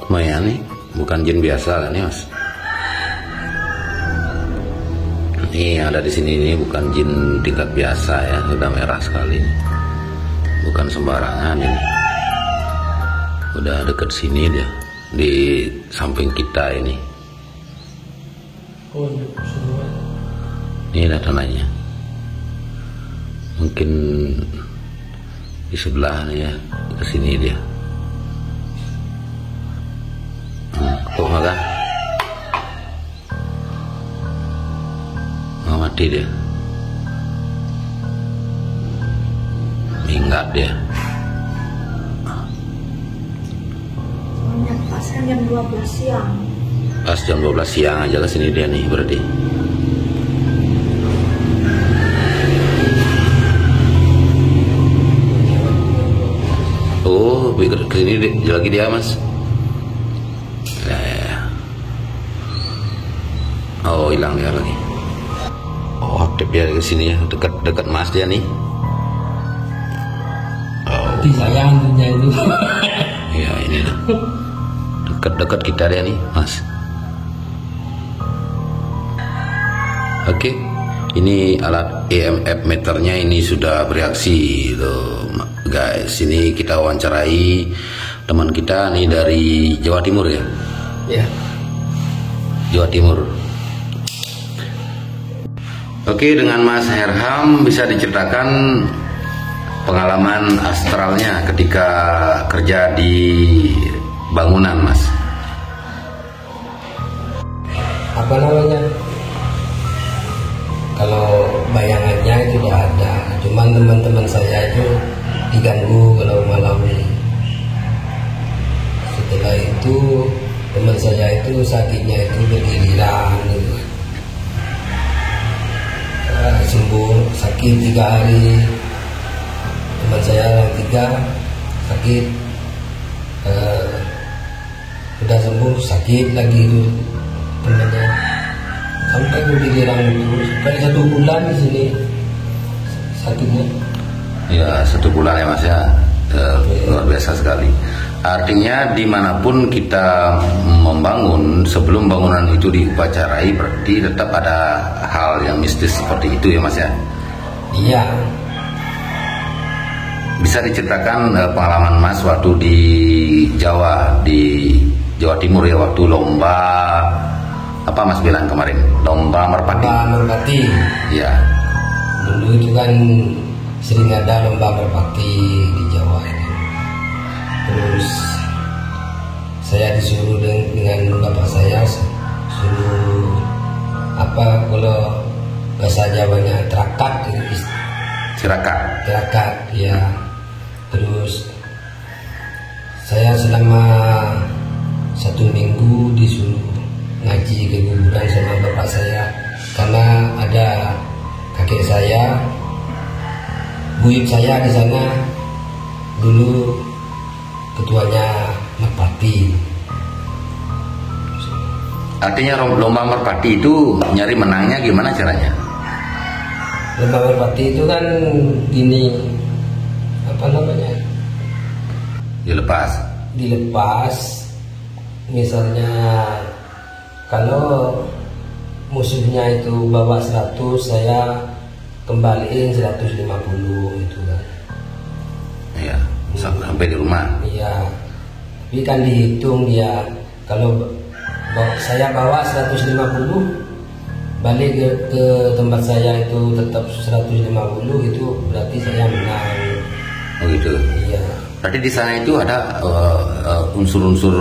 Lumayan nih, bukan jin biasa kan nih mas. Ini ada di sini ini bukan jin tingkat biasa ya, sudah merah sekali. Bukan sembarangan ini. Udah deket sini dia, di samping kita ini. Ini ada tanahnya. Mungkin di sebelah nih ya, ke sini dia. Tuh maka mati dia, minggat dia. Pas kan jam 12 siang. Pas jam 12 siang aja ke sini dia nih berarti. Oh, ke sini lagi dia mas. Oh, hilang dia lagi. Oh, aktif dia ke sini ya, dekat mas dia nih. Oh. Di sayangnya itu. Ya ini tuh. Dekat kita dia nih, mas. Oke, ini alat EMF meternya ini sudah bereaksi, tuh, guys. Ini kita wawancarai teman kita nih dari Jawa Timur ya. Ya. Jawa Timur. Oke, dengan Mas Herham bisa diceritakan pengalaman astralnya ketika kerja di bangunan, Mas. Apa namanya? Kalau bayangannya itu udah ada, cuman teman-teman saya itu diganggu kalau malam ini. Setelah itu teman saya itu sakitnya itu bergiliran gitu. Sembuh sakit 3 hari, teman saya yang 3 sakit, udah sembuh sakit lagi itu temannya, sampai bergiliran itu sampai 1 bulan di sini sakitnya. Ya 1 bulan ya mas ya, luar biasa sekali. Artinya dimanapun kita membangun, sebelum bangunan itu diupacarai berarti tetap ada hal yang mistis seperti itu ya mas ya. Iya. Bisa diceritakan pengalaman mas waktu di Jawa Timur ya, waktu lomba apa mas bilang kemarin, lomba merpati. Lomba merpati. Iya. Dulu itu kan sering ada lomba merpati di Jawa ini. Terus saya disuruh dengan bapak saya suruh apa, kalau bahasa Jawanya tirakat gitu. Tirakat ya. Terus saya selama 1 minggu disuruh ngaji ke kuburan sama bapak saya, karena ada kakek saya, buyut saya di sana dulu ketuanya merpati. Artinya lomba merpati itu nyari menangnya gimana caranya? Lomba merpati itu kan gini, apa namanya? Dilepas. Misalnya kalau musuhnya itu bawa 100, saya kembaliin 150 itu kan. Iya, sampai di rumah. Iya. Tapi kan dihitung dia, kalau saya bawa 150, balik ke tempat saya itu tetap 150, itu berarti saya menang. Oh gitu. Iya. Berarti di sana itu ada unsur-unsur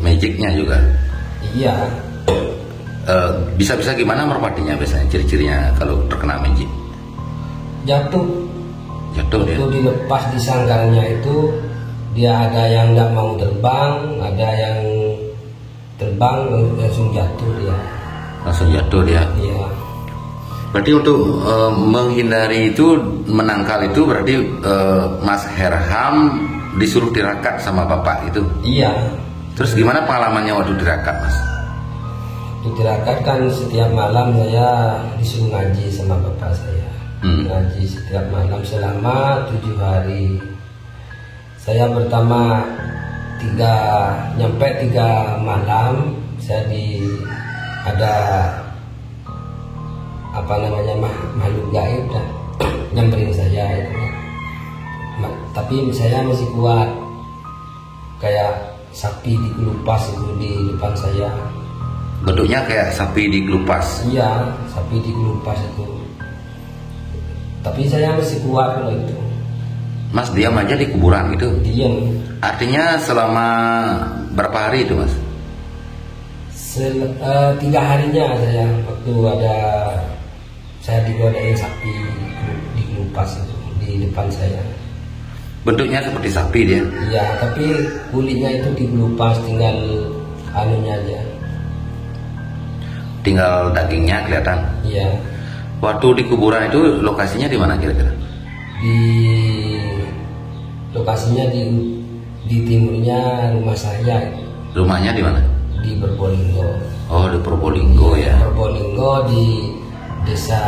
magicnya juga. Iya. Bisa-bisa gimana merpatinya biasanya, ciri-cirinya kalau terkena magic? Jatuh dia. Itu dilepas di sangkarnya itu, dia ada yang nggak mau terbang, ada yang terbang langsung jatuh dia. Langsung jatuh dia. Iya. Berarti untuk menghindari itu, menangkal itu berarti Mas Herham disuruh tirakat sama bapak itu. Iya. Terus gimana pengalamannya waktu tirakat mas? Di tirakat kan setiap malam saya disuruh ngaji sama bapak saya. Ngaji setiap malam selama 7 hari. Saya pertama nyampe 3 malam saya ada apa namanya makhluk gaib dah nyamperin saya itu. Tapi saya masih kuat, kayak sapi dikelupas itu di depan saya. Bentuknya kayak sapi dikelupas. Iya, sapi dikelupas itu. Tapi saya masih kuat kalau itu. Mas diam aja di kuburan gitu? Diam. Artinya selama berapa hari itu Mas? 3 harinya saya waktu saya digodain sapi dikelupas itu di depan saya. Bentuknya seperti sapi dia? Iya, tapi kulitnya itu dikelupas, tinggal anunya aja. Tinggal dagingnya kelihatan? Iya. Waktu di kuburan itu lokasinya di mana kira-kira? Lokasinya di timurnya rumah saya. Rumahnya di mana? Di Probolinggo. Oh, di Probolinggo ya. Probolinggo di Desa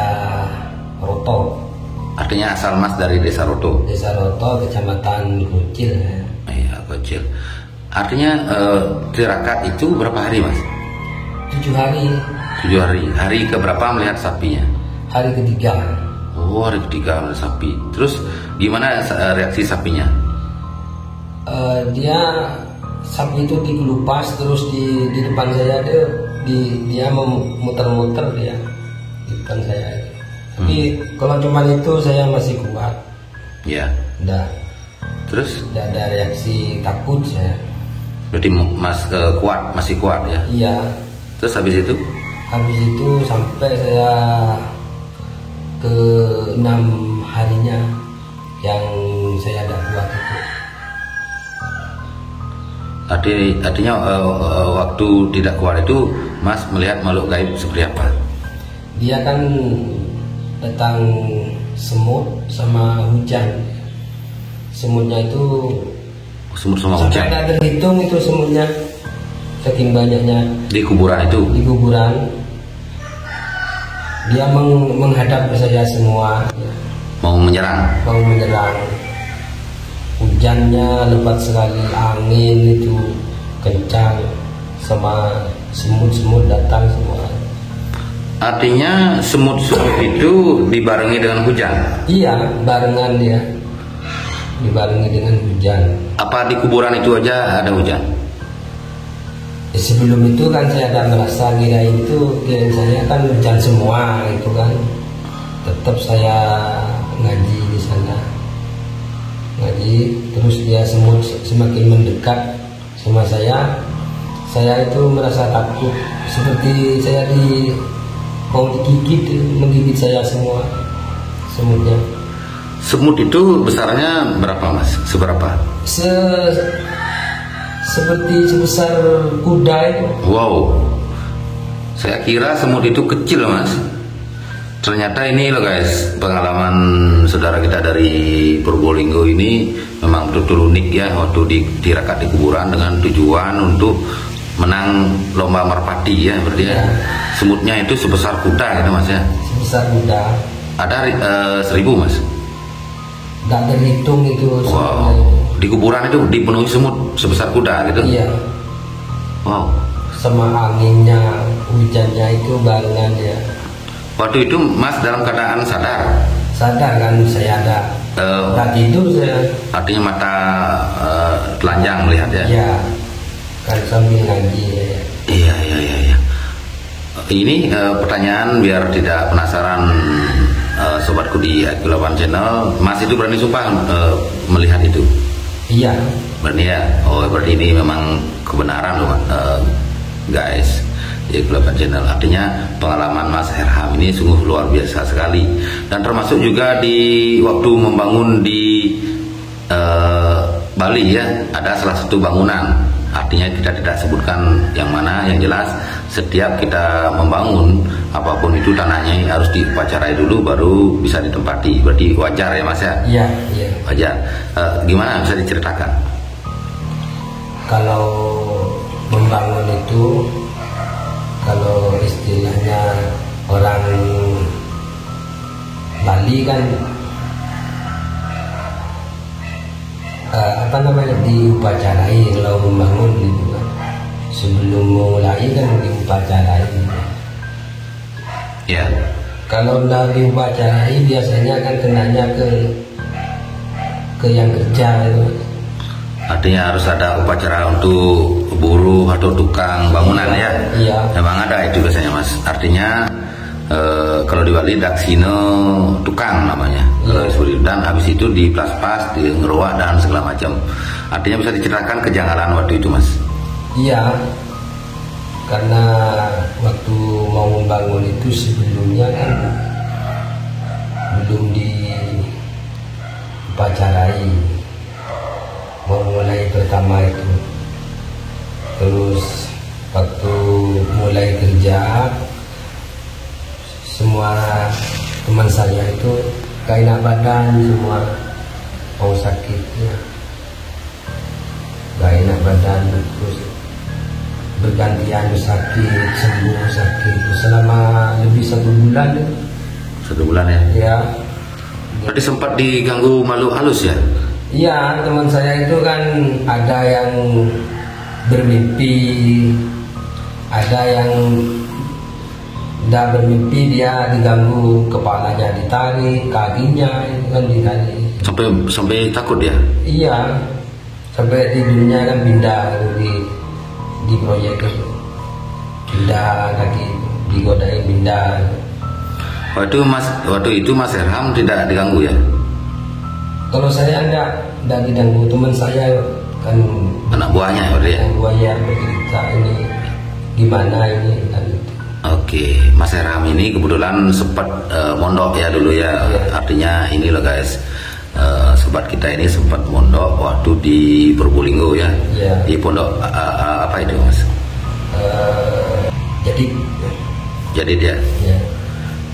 Roto. Artinya asal Mas dari Desa Roto? Desa Roto, Kecamatan Kucil. Iya, Kecil. Artinya tirakat itu berapa hari Mas? 7 hari. 7 hari. Hari keberapa melihat sapinya? Hari ketiga. Oh, hari ketiga melihat sapi. Terus gimana reaksi sapinya? Sapi itu dikelupas, terus di depan saya dia memutar-muter dia di depan saya. Tapi kalau cuma itu saya masih kuat. Ya. Terus? Udah ada reaksi takut saya. Berarti Mas masih kuat ya? Iya. Terus habis itu? Habis itu sampai saya ke 6 harinya yang saya ada kuat itu. Artinya waktu tidak kuat itu Mas melihat makhluk gaib seperti apa? Dia kan datang semut sama hujan. Semutnya itu semut sama hujan. Sampai tak terhitung itu semutnya, saking banyaknya. Di kuburan itu? Di kuburan. Dia menghadap ke saya semua. Mau menyerang? Mau menyerang. Hujannya lebat sekali, angin itu kencang, sama semut-semut datang semua. Artinya semut-semut itu dibarengi dengan hujan? Iya, barengan dia. Dibarengi dengan hujan. Apa di kuburan itu aja ada hujan? Sebelum itu kan saya ada merasa kirain saya kan hujan semua gitu kan. Tetap saya ngaji di sana. Ngaji, terus dia semut semakin mendekat sama saya itu merasa takut, seperti saya mau digigit, menggigit saya semua semutnya. Semut itu besarnya berapa Mas? Seberapa? Seperti sebesar kuda itu. Wow, saya kira semut itu kecil Mas. Ternyata ini loh guys, pengalaman saudara kita dari Probolinggo ini memang betul-betul unik ya. Waktu tirakat di kuburan dengan tujuan untuk menang lomba merpati ya, berarti ya. Semutnya itu sebesar kuda gitu Mas ya. Sebesar kuda. Ada 1000 Mas. Nggak terhitung itu. Wow. Di kuburan itu dipenuhi semut sebesar kuda gitu. Iya. Wow. Sama anginnya, hujannya itu barengan ya. Waktu itu Mas dalam keadaan sadar? Sadar kan, saya ada. Nggak tidur saya. Artinya mata telanjang melihat ya? Iya. Kan sambil ngaji ya. Iya. Ini pertanyaan biar tidak penasaran sobatku di IQ8 Channel. Mas itu berani sumpah melihat itu? Iya. Berani ya? Oh berarti ini memang kebenaran loh guys. Di IQ8 Channel, artinya pengalaman Mas Herham ini sungguh luar biasa sekali, dan termasuk juga di waktu membangun di Bali ya, ada salah satu bangunan, artinya kita tidak sebutkan yang mana, yang jelas setiap kita membangun apapun itu tanahnya harus diupacarai dulu baru bisa ditempati. Berarti wajar ya Mas ya? Iya. Wajar. Gimana bisa diceritakan? Kalau membangun itu, kalau istilahnya orang Bali kan apa namanya, diupacarai kalau membangun gitu kan. Sebelum mulai kan diupacarai. Ya. Kalau udah diupacarai biasanya kan kenanya ke yang kerja itu. Artinya harus ada upacara untuk buruh atau tukang bangunan ya. Iya. Memang ada itu biasanya Mas. Artinya kalau di Bali daksino tukang namanya. Dan habis itu di plas-plas, di ngeruak dan segala macam. Artinya bisa diceritakan kejanggalan waktu itu Mas. Iya. Karena waktu mau membangun itu sebelumnya kan belum diupacarai, mau mulai pertama itu. Terus waktu mulai kerja, semua teman saya itu gak enak badan, semua mau sakit ya. Gak enak badan, terus bergantian sakit, sembuh sakit selama lebih 1 bulan. 1 bulan ya? Ya. Berarti sempat diganggu makhluk halus ya? Iya, teman saya itu kan ada yang bermimpi, ada yang tidak bermimpi, dia diganggu, kepalanya ditarik, kakinya itu kan ditarik. Sampai takut ya? Iya, sampai tidurnya kan pindah di proyek itu, pindah lagi, digodain pindah. Waktu itu Mas Erham tidak diganggu ya? Kalau saya enggak diganggu, teman saya kan anak buahnya ya? Anak buahnya bercerita ini gimana ini kan. Oke, Mas Erham ini kebetulan sempat mondok ya dulu ya. Artinya ini loh guys, sobat kita ini sempat mondok waktu di Probolinggo ya. Di pondok apa itu Mas? Jadi dia.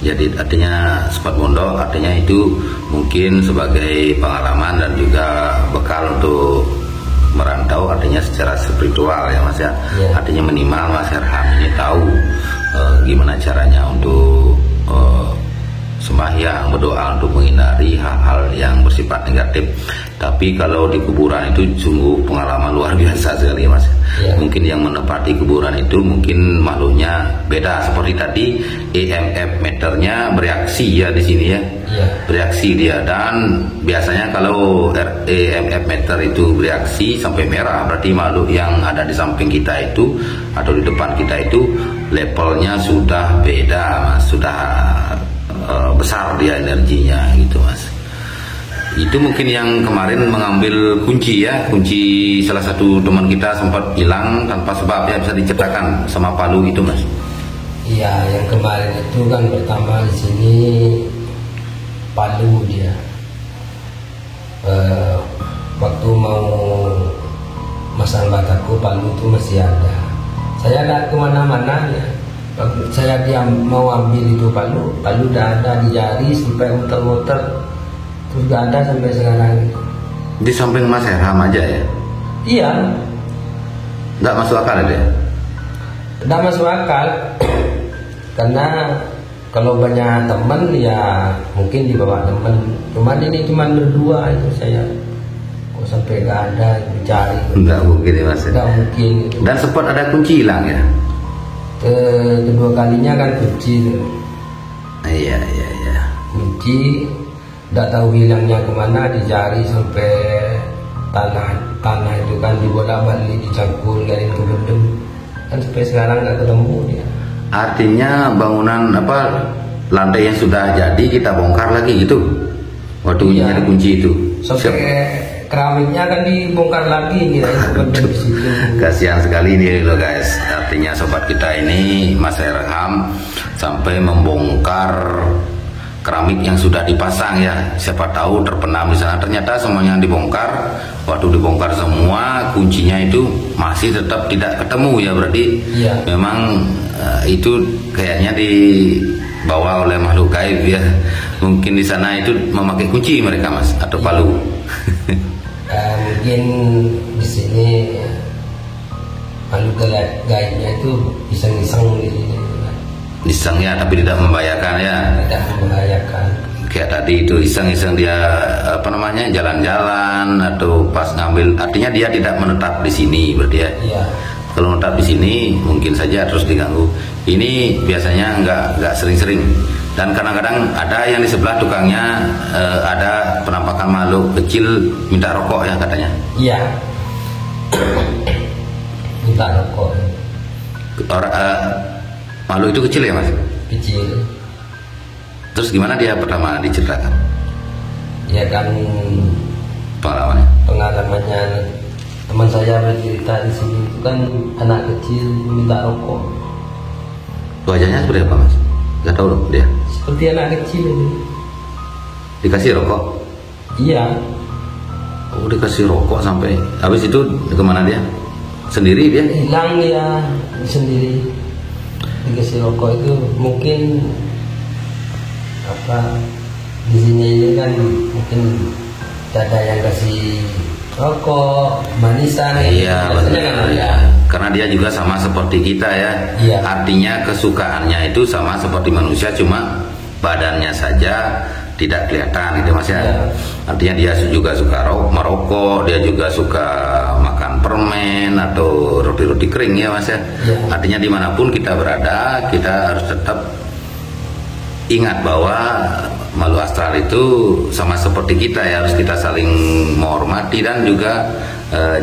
Jadi artinya sempat mondok, artinya itu mungkin sebagai pengalaman dan juga bekal untuk merantau, artinya secara spiritual ya Mas ya. Artinya minimal Mas Erham ini tahu gimana caranya untuk sembahyang, berdoa untuk menghindari hal-hal yang bersifat negatif. Tapi kalau di kuburan itu sungguh pengalaman luar biasa sekali Mas. Mungkin yang menempati kuburan itu mungkin makhluknya beda, seperti tadi EMF meternya bereaksi ya di sini ya. Bereaksi dia, dan biasanya kalau EMF meter itu bereaksi sampai merah, berarti makhluk yang ada di samping kita itu atau di depan kita itu levelnya sudah beda Mas, sudah besar dia energinya gitu Mas. Itu mungkin yang kemarin mengambil kunci ya, kunci salah satu teman kita sempat hilang tanpa sebab ya, bisa diceritakan sama Palu itu Mas? Iya, yang kemarin itu kan pertama di sini Palu dia. Waktu mau masang bataku Palu itu masih ada. Saya nggak kemana-mana ya. Waktu saya mau ambil itu Palu udah ada di jari sampai muter-muter, terus gak ada sampai sekarang. Di samping Mas Erham aja ya? Iya. Nggak masuk akal ya? Nggak masuk akal. Karena kalau banyak teman ya mungkin dibawa teman. Cuman ini cuman berdua itu saya. Kok sampai gak ada dicari? Nggak mungkin ya Mas? Nggak mungkin. Dan sempat ada kunci hilang ya? Kedua kalinya kan kunci. Iya. Kunci, tidak tahu hilangnya kemana, dicari sampai tanah itu kan dibolak-balik, dicampur, garing ke bedem, kan sampai sekarang nggak ketemu dia. Artinya bangunan lantai yang sudah jadi kita bongkar lagi gitu waktu nyari kunci itu. Sampai keramiknya kan dibongkar lagi Kasihan sekali nih loh guys. Artinya sobat kita ini Mas Erham sampai membongkar keramik yang sudah dipasang ya. Siapa tahu terpenam di sana, ternyata semuanya dibongkar. Waktu dibongkar semua, kuncinya itu masih tetap tidak ketemu ya, berarti memang itu kayaknya dibawa oleh makhluk gaib ya. Mungkin di sana itu memakai kunci mereka Mas atau Palu. Mungkin di sini makhluk gaibnya itu iseng-iseng gitu. Iseng ya, tapi tidak membahayakan ya. Tidak membahayakan. kayak tadi itu iseng-iseng dia apa namanya jalan-jalan atau pas ngambil, artinya dia tidak menetap di sini berarti ya. Iya. Kalau menetap di sini mungkin saja terus diganggu. Ini biasanya nggak sering-sering. Dan kadang-kadang ada yang di sebelah tukangnya ada penampakan makhluk kecil minta rokok ya katanya. Iya. Minta rokok. Makhluk itu kecil ya mas? Kecil. Terus gimana dia pertama diceritakan Ya kan pengalamannya? pengalamannya teman saya bercerita di sini itu kan anak kecil minta rokok. Wajahnya seperti apa mas? Gak tahu loh dia. Seperti anak kecil ini. Dikasih rokok? Iya. Oh dikasih rokok sampai habis itu kemana dia? Sendiri dia? Hilang dia sendiri. Dikasih rokok itu mungkin apa di sini ini kan mungkin ada yang kasih rokok manisan. Iya betul kan ya. Karena dia juga sama seperti kita ya. Iya. Artinya kesukaannya itu sama seperti manusia, cuma badannya saja tidak kelihatan gitu mas ya. Iya. Artinya dia juga suka merokok, dia juga suka makan permen atau roti-roti kering ya mas ya. Iya. Artinya dimanapun kita berada, kita harus tetap ingat bahwa makhluk astral itu sama seperti kita ya, harus kita saling menghormati dan juga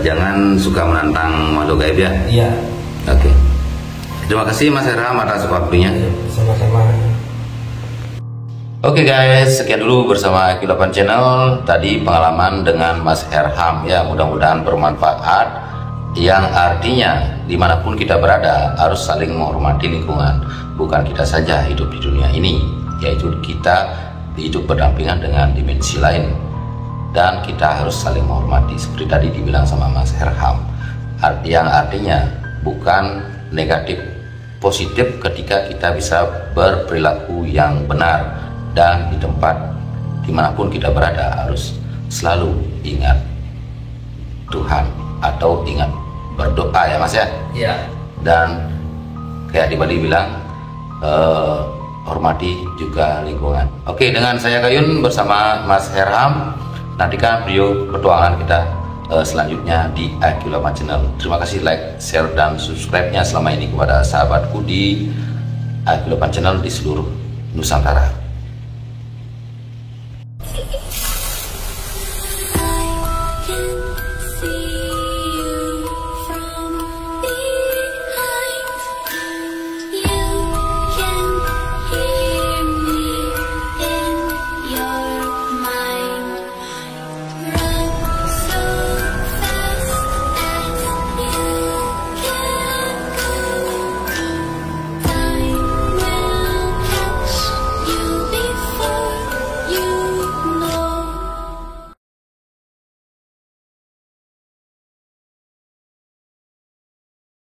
jangan suka menantang makhluk gaib ya. Iya. Oke. Terima kasih Mas Herham atas waktunya. Sama-sama. Oke guys, sekian dulu bersama Q8 Channel. Tadi pengalaman dengan Mas Herham ya, mudah-mudahan bermanfaat. Yang artinya dimanapun kita berada harus saling menghormati lingkungan. Bukan kita saja hidup di dunia ini, yaitu kita hidup berdampingan dengan dimensi lain. Dan kita harus saling menghormati seperti tadi dibilang sama Mas Herham. Yang artinya bukan negatif, positif ketika kita bisa berperilaku yang benar. Dan di tempat dimanapun kita berada harus selalu ingat Tuhan atau ingat berdoa ya mas ya. Iya. Dan kayak di Bali bilang hormati juga lingkungan. Oke, dengan saya Kayun bersama Mas Herham, nantikan video petualangan kita selanjutnya di Q8 Channel. Terima kasih like, share, dan subscribe-nya selama ini kepada sahabatku di Q8 Channel di seluruh Nusantara.